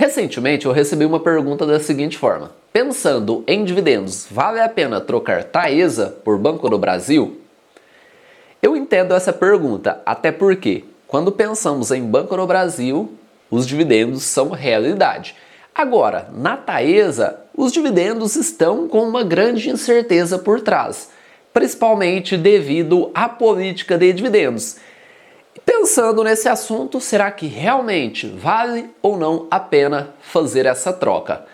Recentemente eu recebi uma pergunta da seguinte forma: pensando em dividendos, vale a pena trocar Taesa por Banco do Brasil? Eu entendo essa pergunta, até porque quando pensamos em Banco do Brasil, os dividendos são realidade. Agora, na Taesa, os dividendos estão com uma grande incerteza por trás, principalmente devido à política de dividendos. Pensando nesse assunto, será que realmente vale ou não a pena fazer essa troca?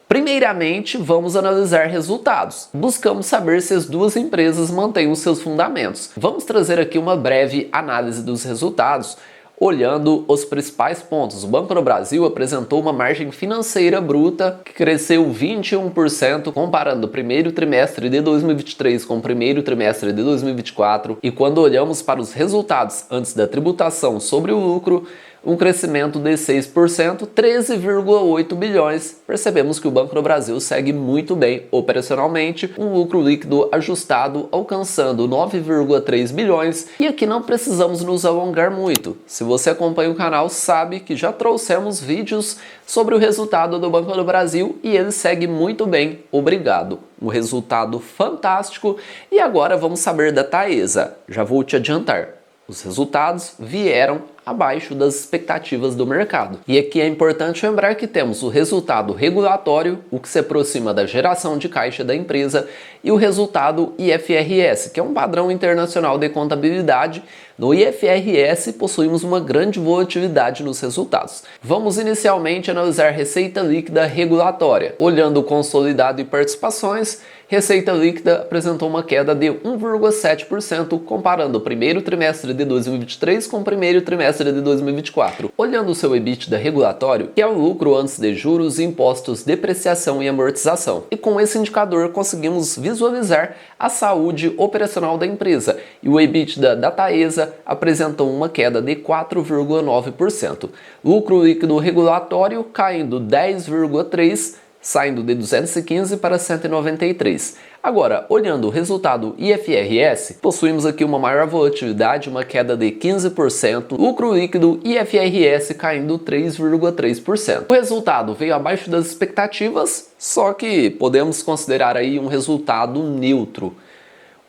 Primeiramente, vamos analisar resultados. Buscamos saber se as duas empresas mantêm os seus fundamentos. Vamos trazer aqui uma breve análise dos resultados, olhando os principais pontos. O Banco do Brasil apresentou uma margem financeira bruta que cresceu 21% comparando o primeiro trimestre de 2023 com o primeiro trimestre de 2024. E quando olhamos para os resultados antes da tributação sobre o lucro, um crescimento de 6%, 13,8 bilhões. Percebemos que o Banco do Brasil segue muito bem operacionalmente, um lucro líquido ajustado alcançando 9,3 bilhões. E aqui não precisamos nos alongar muito. Se você acompanha o canal, sabe que já trouxemos vídeos sobre o resultado do Banco do Brasil e ele segue muito bem, obrigado. Um resultado fantástico. E agora vamos saber da Taesa. Já vou te adiantar. Os resultados vieram abaixo das expectativas do mercado. E aqui é importante lembrar que temos o resultado regulatório, o que se aproxima da geração de caixa da empresa, e o resultado IFRS, que é um padrão internacional de contabilidade. No IFRS possuímos uma grande volatilidade nos resultados. Vamos inicialmente analisar receita líquida regulatória. Olhando o consolidado e participações, receita líquida apresentou uma queda de 1,7% comparando o primeiro trimestre de 2023 com o primeiro trimestre de 2024. Olhando o seu EBITDA regulatório, que é o lucro antes de juros, impostos, depreciação e amortização. E com esse indicador conseguimos visualizar a saúde operacional da empresa. E o EBITDA da Taesa apresentou uma queda de 4,9%. Lucro líquido regulatório caindo 10,3%, saindo de 215 para 193. Agora, olhando o resultado IFRS, possuímos aqui uma maior volatilidade, uma queda de 15%, lucro líquido IFRS caindo 3,3%. O resultado veio abaixo das expectativas, só que podemos considerar aí um resultado neutro.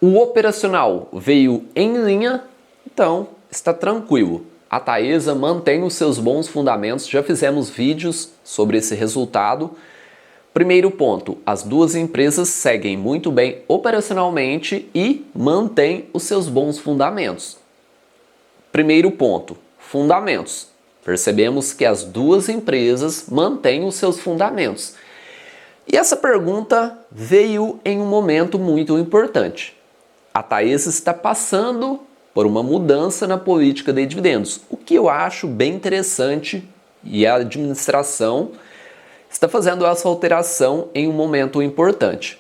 O operacional veio em linha, então está tranquilo. A Taesa mantém os seus bons fundamentos, já fizemos vídeos sobre esse resultado. Primeiro ponto, as duas empresas seguem muito bem operacionalmente e mantêm os seus bons fundamentos. Primeiro ponto, fundamentos. Percebemos que as duas empresas mantêm os seus fundamentos. E essa pergunta veio em um momento muito importante. A Taesa está passando por uma mudança na política de dividendos, o que eu acho bem interessante, e a administração está fazendo essa alteração em um momento importante.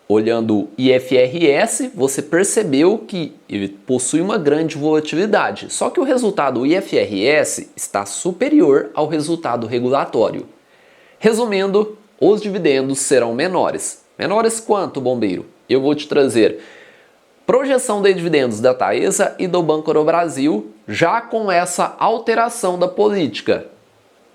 Olhando o IFRS, você percebeu que ele possui uma grande volatilidade, só que o resultado IFRS está superior ao resultado regulatório. Resumindo, os dividendos serão menores. Menores quanto, bombeiro? Eu vou te trazer projeção de dividendos da Taesa e do Banco do Brasil, já com essa alteração da política.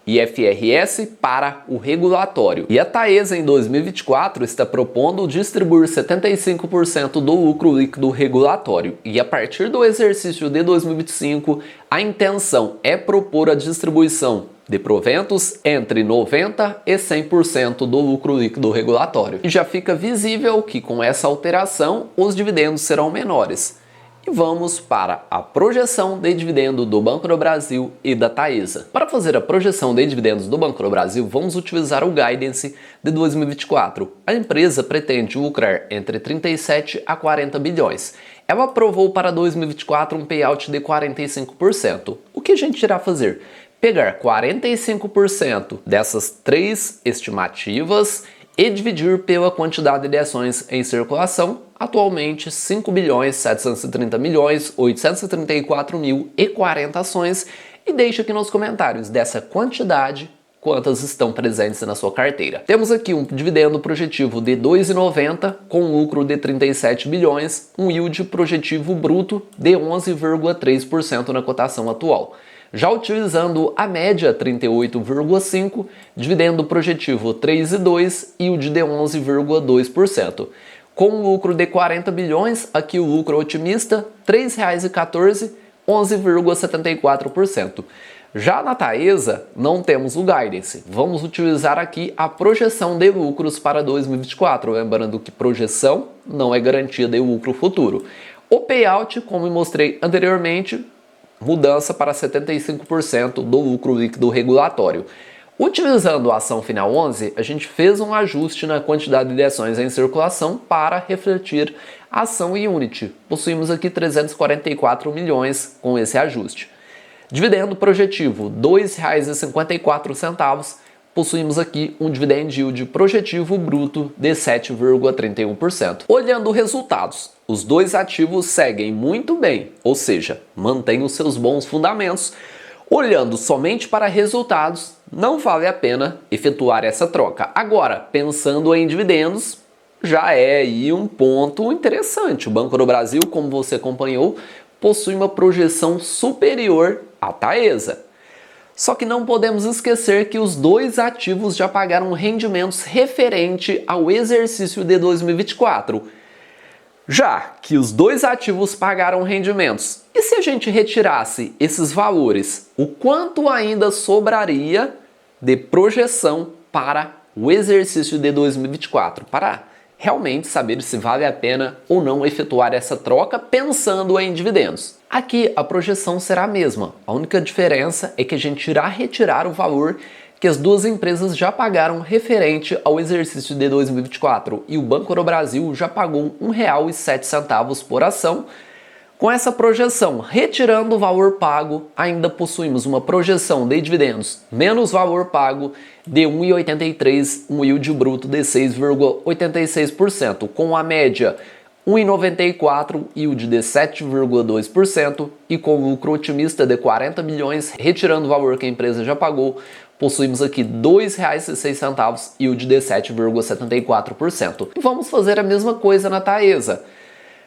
IFRS para o regulatório. E a Taesa em 2024 está propondo distribuir 75% do lucro líquido regulatório. E a partir do exercício de 2025, a intenção é propor a distribuição de proventos entre 90% e 100% do lucro líquido regulatório. E já fica visível que com essa alteração os dividendos serão menores. E vamos para a projeção de dividendo do Banco do Brasil e da Taesa. Para fazer a projeção de dividendos do Banco do Brasil, vamos utilizar o Guidance de 2024. A empresa pretende lucrar entre 37 a 40 bilhões. Ela aprovou para 2024 um payout de 45%. O que a gente irá fazer? Pegar 45% dessas três estimativas e dividir pela quantidade de ações em circulação, atualmente 5.730.834.040 ações, e deixe aqui nos comentários dessa quantidade quantas estão presentes na sua carteira. Temos aqui um dividendo projetivo de R$ 2,90 com lucro de 37 bilhões, um yield projetivo bruto de 11,3% na cotação atual. Já utilizando a média 38,5%, dividendo projetivo 3,2% e o de 11,2%. Com um lucro de 40 bilhões, aqui o lucro otimista, R$ 3,14, 11,74%. Já na Taesa, não temos o guidance. Vamos utilizar aqui a projeção de lucros para 2024. Lembrando que projeção não é garantia de lucro futuro. O payout, como eu mostrei anteriormente, mudança para 75% do lucro líquido regulatório. Utilizando a ação final 11, a gente fez um ajuste na quantidade de ações em circulação para refletir a ação e unity. Possuímos aqui 344 milhões com esse ajuste. Dividendo projetivo R$ 2,54, possuímos aqui um dividend yield projetivo bruto de 7,31%. Olhando resultados, os dois ativos seguem muito bem, ou seja, mantêm os seus bons fundamentos. Olhando somente para resultados, não vale a pena efetuar essa troca. Agora, pensando em dividendos, já é aí um ponto interessante. O Banco do Brasil, como você acompanhou, possui uma projeção superior à Taesa. Só que não podemos esquecer que os dois ativos já pagaram rendimentos referente ao exercício de 2024. Já que os dois ativos pagaram rendimentos, e se a gente retirasse esses valores, o quanto ainda sobraria de projeção para o exercício de 2024? Para realmente saber se vale a pena ou não efetuar essa troca pensando em dividendos. Aqui a projeção será a mesma, a única diferença é que a gente irá retirar o valor que as duas empresas já pagaram referente ao exercício de 2024 e o Banco do Brasil já pagou R$ 1,07 por ação. Com essa projeção, retirando o valor pago, ainda possuímos uma projeção de dividendos menos valor pago de 1,83, um yield bruto de 6,86%, com a média 1,94, yield de 7,2% e com lucro otimista de 40 bilhões, retirando o valor que a empresa já pagou, possuímos aqui R$ 2,06, yield de 7,74%. E vamos fazer a mesma coisa na Taesa.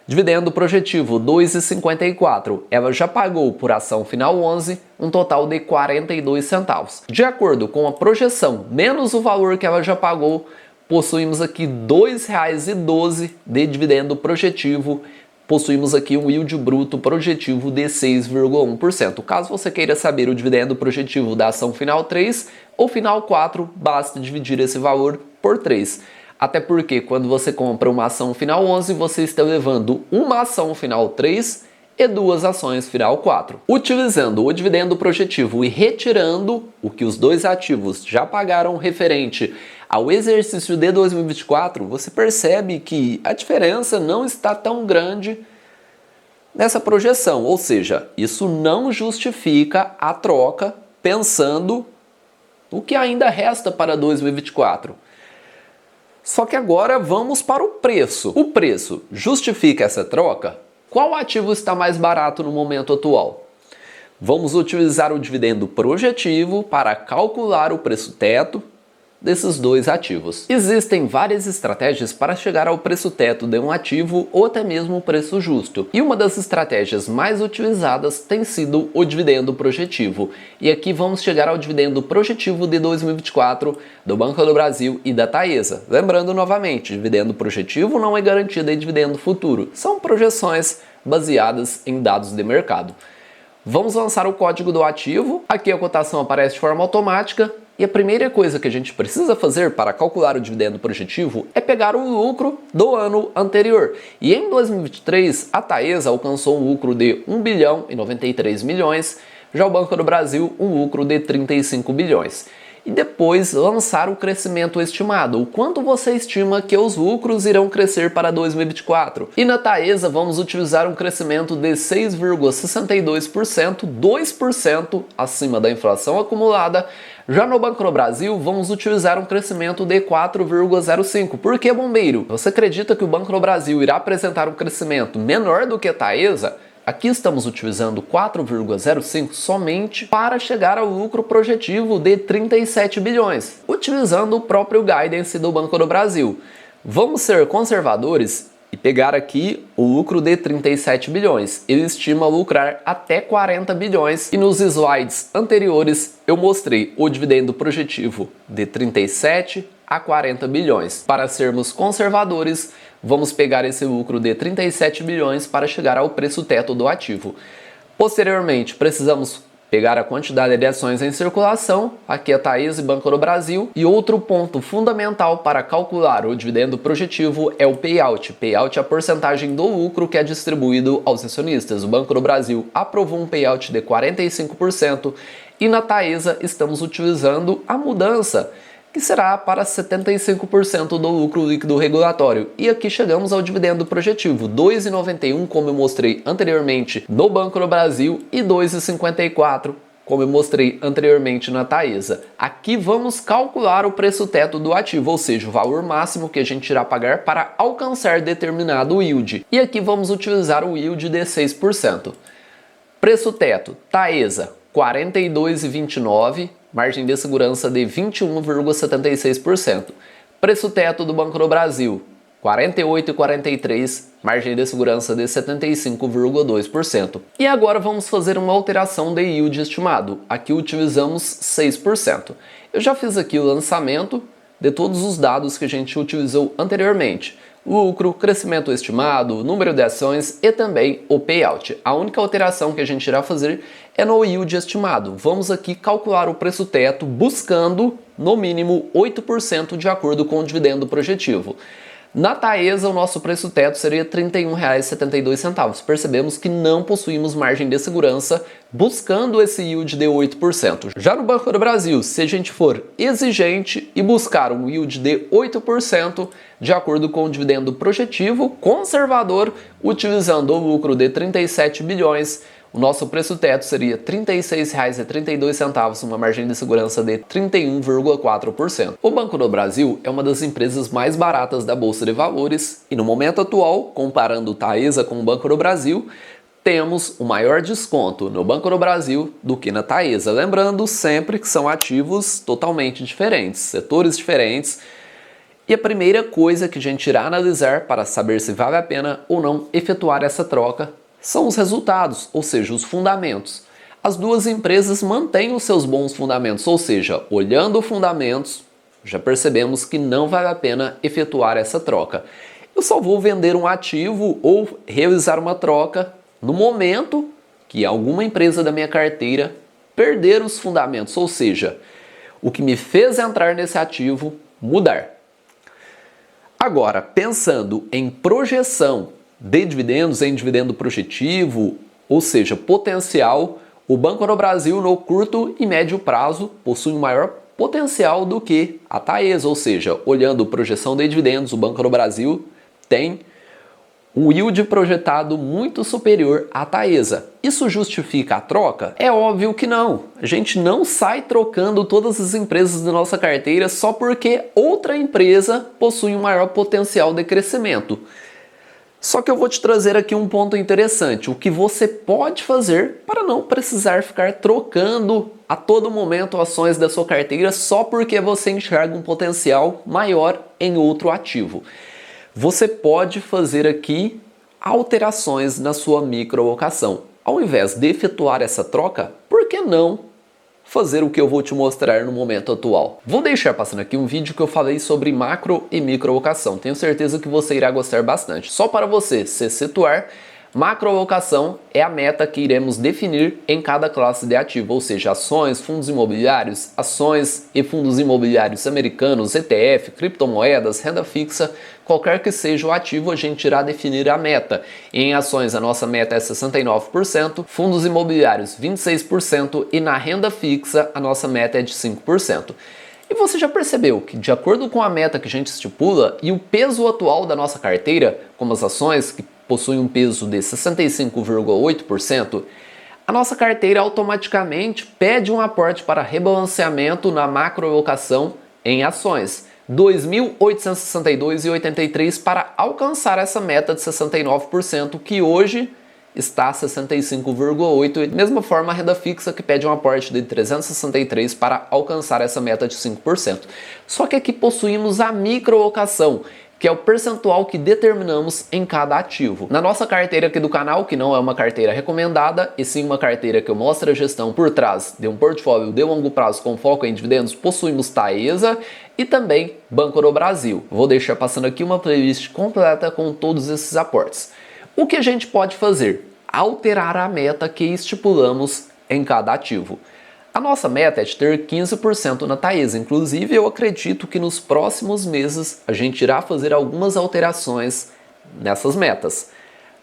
Dividendo projetivo 2,54, ela já pagou por ação final 11 um total de 42 centavos. De acordo com a projeção menos o valor que ela já pagou, possuímos aqui R$ 2,12 de dividendo projetivo, possuímos aqui um yield bruto projetivo de 6,1%. Caso você queira saber o dividendo projetivo da ação final 3 ou final 4, basta dividir esse valor por 3. Até porque quando você compra uma ação final 11, você está levando uma ação final 3 e duas ações final 4. Utilizando o dividendo projetivo e retirando o que os dois ativos já pagaram referente ao exercício de 2024, você percebe que a diferença não está tão grande nessa projeção. Ou seja, isso não justifica a troca pensando o que ainda resta para 2024. Só que agora vamos para o preço. O preço justifica essa troca? Qual ativo está mais barato no momento atual? Vamos utilizar o dividendo projetivo para calcular o preço teto desses dois ativos. Existem várias estratégias para chegar ao preço teto de um ativo ou até mesmo o preço justo. E uma das estratégias mais utilizadas tem sido o dividendo projetivo. E aqui vamos chegar ao dividendo projetivo de 2024 do Banco do Brasil e da Taesa. Lembrando novamente, dividendo projetivo não é garantia de dividendo futuro. São projeções baseadas em dados de mercado. Vamos lançar o código do ativo. Aqui a cotação aparece de forma automática. E a primeira coisa que a gente precisa fazer para calcular o dividendo projetivo é pegar o lucro do ano anterior. E em 2023, a Taesa alcançou um lucro de 1 bilhão e 93 milhões, já o Banco do Brasil um lucro de 35 bilhões. E depois lançar o crescimento estimado, o quanto você estima que os lucros irão crescer para 2024. E na Taesa vamos utilizar um crescimento de 6,62%, 2% acima da inflação acumulada. Já no Banco do Brasil, vamos utilizar um crescimento de 4,05%. Por que, bombeiro? Você acredita que o Banco do Brasil irá apresentar um crescimento menor do que a Taesa? Aqui estamos utilizando 4,05 somente para chegar ao lucro projetivo de 37 bilhões, utilizando o próprio guidance do Banco do Brasil. Vamos ser conservadores e pegar aqui o lucro de 37 bilhões. Ele estima lucrar até 40 bilhões e nos slides anteriores eu mostrei o dividendo projetivo de 37 a 40 bilhões. Para sermos conservadores, vamos pegar esse lucro de 37 bilhões para chegar ao preço teto do ativo. Posteriormente, precisamos pegar a quantidade de ações em circulação, aqui a Taesa e Banco do Brasil, e outro ponto fundamental para calcular o dividendo projetivo é o payout. Payout é a porcentagem do lucro que é distribuído aos acionistas. O Banco do Brasil aprovou um payout de 45% e na Taesa estamos utilizando a mudança, que será para 75% do lucro líquido regulatório. E aqui chegamos ao dividendo projetivo, R$ 2,91, como eu mostrei anteriormente no Banco do Brasil, e R$ 2,54, como eu mostrei anteriormente na Taesa. Aqui vamos calcular o preço teto do ativo, ou seja, o valor máximo que a gente irá pagar para alcançar determinado yield. E aqui vamos utilizar o yield de 6%. Preço teto, Taesa, R$ 42,29, margem de segurança de 21,76%. Preço teto do Banco do Brasil, R$ 48,43, margem de segurança de 75,2%. E agora vamos fazer uma alteração de yield estimado. Aqui utilizamos 6%. Eu já fiz aqui o lançamento de todos os dados que a gente utilizou anteriormente. Lucro, crescimento estimado, número de ações e também o payout. A única alteração que a gente irá fazer é no yield estimado. Vamos aqui calcular o preço teto buscando no mínimo 8% de acordo com o dividendo projetivo. Na Taesa, o nosso preço teto seria R$ 31,72. Percebemos que não possuímos margem de segurança buscando esse yield de 8%. Já no Banco do Brasil, se a gente for exigente e buscar um yield de 8%, de acordo com o dividendo projetivo conservador, utilizando o lucro de 37 bilhões, o nosso preço teto seria R$ 36,32, uma margem de segurança de 31,4%. O Banco do Brasil é uma das empresas mais baratas da Bolsa de Valores e no momento atual, comparando o Taesa com o Banco do Brasil, temos o maior desconto no Banco do Brasil do que na Taesa. Lembrando sempre que são ativos totalmente diferentes, setores diferentes. E a primeira coisa que a gente irá analisar para saber se vale a pena ou não efetuar essa troca são os resultados, ou seja, os fundamentos. As duas empresas mantêm os seus bons fundamentos, ou seja, olhando os fundamentos, já percebemos que não vale a pena efetuar essa troca. Eu só vou vender um ativo ou realizar uma troca no momento que alguma empresa da minha carteira perder os fundamentos, ou seja, o que me fez entrar nesse ativo mudar. Agora, pensando em projeção de dividendos, em dividendo projetivo, ou seja, potencial, o Banco do Brasil no curto e médio prazo possui um maior potencial do que a Taesa, ou seja, olhando projeção de dividendos, o Banco do Brasil tem um yield projetado muito superior à Taesa. Isso justifica a troca? É óbvio que não. A gente não sai trocando todas as empresas da nossa carteira só porque outra empresa possui um maior potencial de crescimento. Só que eu vou te trazer aqui um ponto interessante, o que você pode fazer para não precisar ficar trocando a todo momento ações da sua carteira só porque você enxerga um potencial maior em outro ativo. Você pode fazer aqui alterações na sua microalocação. Ao invés de efetuar essa troca, por que não fazer o que eu vou te mostrar no momento atual? Vou deixar passando aqui um vídeo que eu falei sobre macro e microalocação. Tenho certeza que você irá gostar bastante. Só para você se situar, macroalocação é a meta que iremos definir em cada classe de ativo, ou seja, ações, fundos imobiliários, ações e fundos imobiliários americanos, ETF, criptomoedas, renda fixa, qualquer que seja o ativo, a gente irá definir a meta. Em ações, a nossa meta é 69%, fundos imobiliários 26% e na renda fixa, a nossa meta é de 5%. E você já percebeu que, de acordo com a meta que a gente estipula e o peso atual da nossa carteira, como as ações que possuem um peso de 65,8%, a nossa carteira automaticamente pede um aporte para rebalanceamento na macroalocação em ações, R$ 2.862,83 para alcançar essa meta de 69%, que hoje está a 65,8%. E da mesma forma, a renda fixa que pede um aporte de 363 para alcançar essa meta de 5%. Só que aqui possuímos a microalocação, que é o percentual que determinamos em cada ativo. Na nossa carteira aqui do canal, que não é uma carteira recomendada, e sim uma carteira que eu mostro a gestão por trás de um portfólio de longo prazo com foco em dividendos, possuímos Taesa e também Banco do Brasil. Vou deixar passando aqui uma playlist completa com todos esses aportes. O que a gente pode fazer? Alterar a meta que estipulamos em cada ativo. A nossa meta é de ter 15% na Taesa, inclusive eu acredito que nos próximos meses a gente irá fazer algumas alterações nessas metas.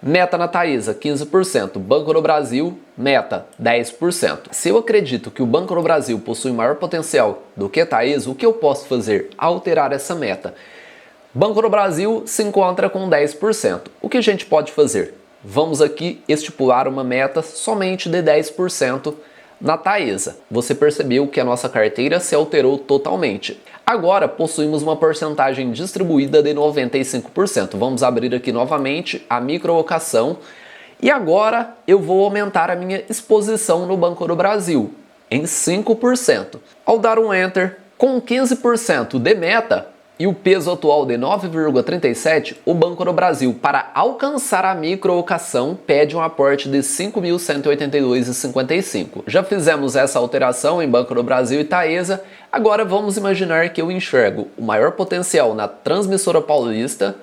Meta na Taesa, 15%, Banco do Brasil, meta, 10%. Se eu acredito que o Banco do Brasil possui maior potencial do que a Taesa, o que eu posso fazer? Alterar essa meta. Banco do Brasil se encontra com 10%. O que a gente pode fazer? Vamos aqui estipular uma meta somente de 10% na Taesa. Você percebeu que a nossa carteira se alterou totalmente. Agora possuímos uma porcentagem distribuída de 95%. Vamos abrir aqui novamente a microlocação e agora eu vou aumentar a minha exposição no Banco do Brasil em 5%. Ao dar um Enter, com 15% de meta e o peso atual de 9,37, o Banco do Brasil, para alcançar a microlocação, pede um aporte de R$ 5.182,55. Já fizemos essa alteração em Banco do Brasil e Taesa, agora vamos imaginar que eu enxergo o maior potencial na Transmissora Paulista,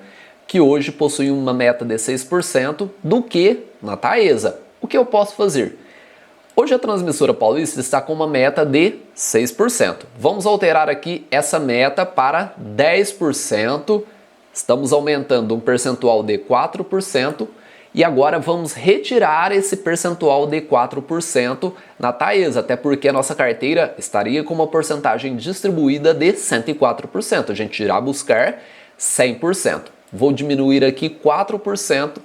que hoje possui uma meta de 6%, do que na Taesa. O que eu posso fazer? Hoje a Transmissora Paulista está com uma meta de 6%. Vamos alterar aqui essa meta para 10%. Estamos aumentando um percentual de 4% e agora vamos retirar esse percentual de 4% na Taesa, até porque a nossa carteira estaria com uma porcentagem distribuída de 104%. A gente irá buscar 100%. Vou diminuir aqui 4%.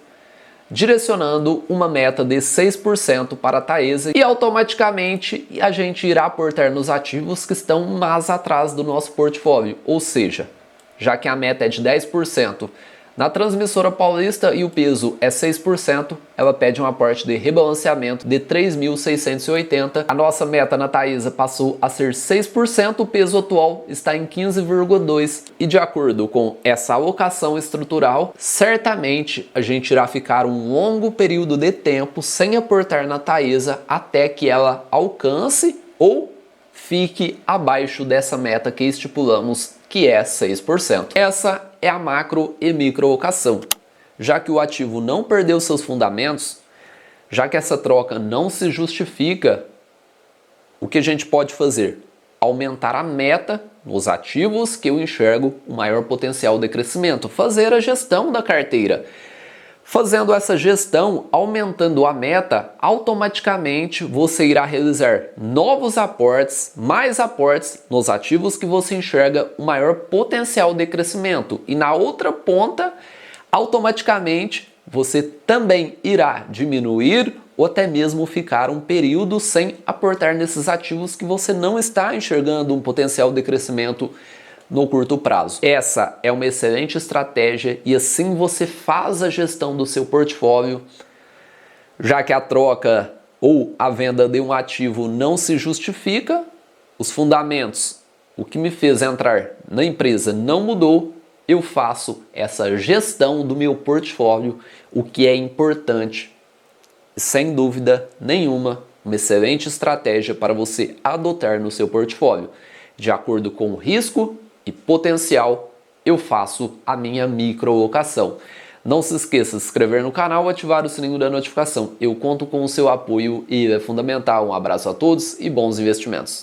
Direcionando uma meta de 6% para a Taesa e automaticamente a gente irá aportar nos ativos que estão mais atrás do nosso portfólio, ou seja, já que a meta é de 10% na Transmissora Paulista e o peso é 6%, ela pede um aporte de rebalanceamento de 3.680. A nossa meta na Taesa passou a ser 6%, o peso atual está em 15,2%. E de acordo com essa alocação estrutural, certamente a gente irá ficar um longo período de tempo sem aportar na Taesa até que ela alcance ou fique abaixo dessa meta que estipulamos, que é 6%. Essa é a macro e microlocação. Já que o ativo não perdeu seus fundamentos, já que essa troca não se justifica, o que a gente pode fazer? Aumentar a meta nos ativos que eu enxergo o maior potencial de crescimento, fazer a gestão da carteira. Fazendo essa gestão, aumentando a meta, automaticamente você irá realizar novos aportes, mais aportes nos ativos que você enxerga o maior potencial de crescimento. E na outra ponta, automaticamente você também irá diminuir ou até mesmo ficar um período sem aportar nesses ativos que você não está enxergando um potencial de crescimento no curto prazo. Essa é uma excelente estratégia e assim você faz a gestão do seu portfólio, já que a troca ou a venda de um ativo não se justifica, os fundamentos, o que me fez entrar na empresa não mudou, eu faço essa gestão do meu portfólio, o que é importante, sem dúvida nenhuma, uma excelente estratégia para você adotar no seu portfólio. De acordo com o risco e potencial, eu faço a minha microlocação. Não se esqueça de se inscrever no canal e ativar o sininho da notificação. Eu conto com o seu apoio e é fundamental. Um abraço a todos e bons investimentos.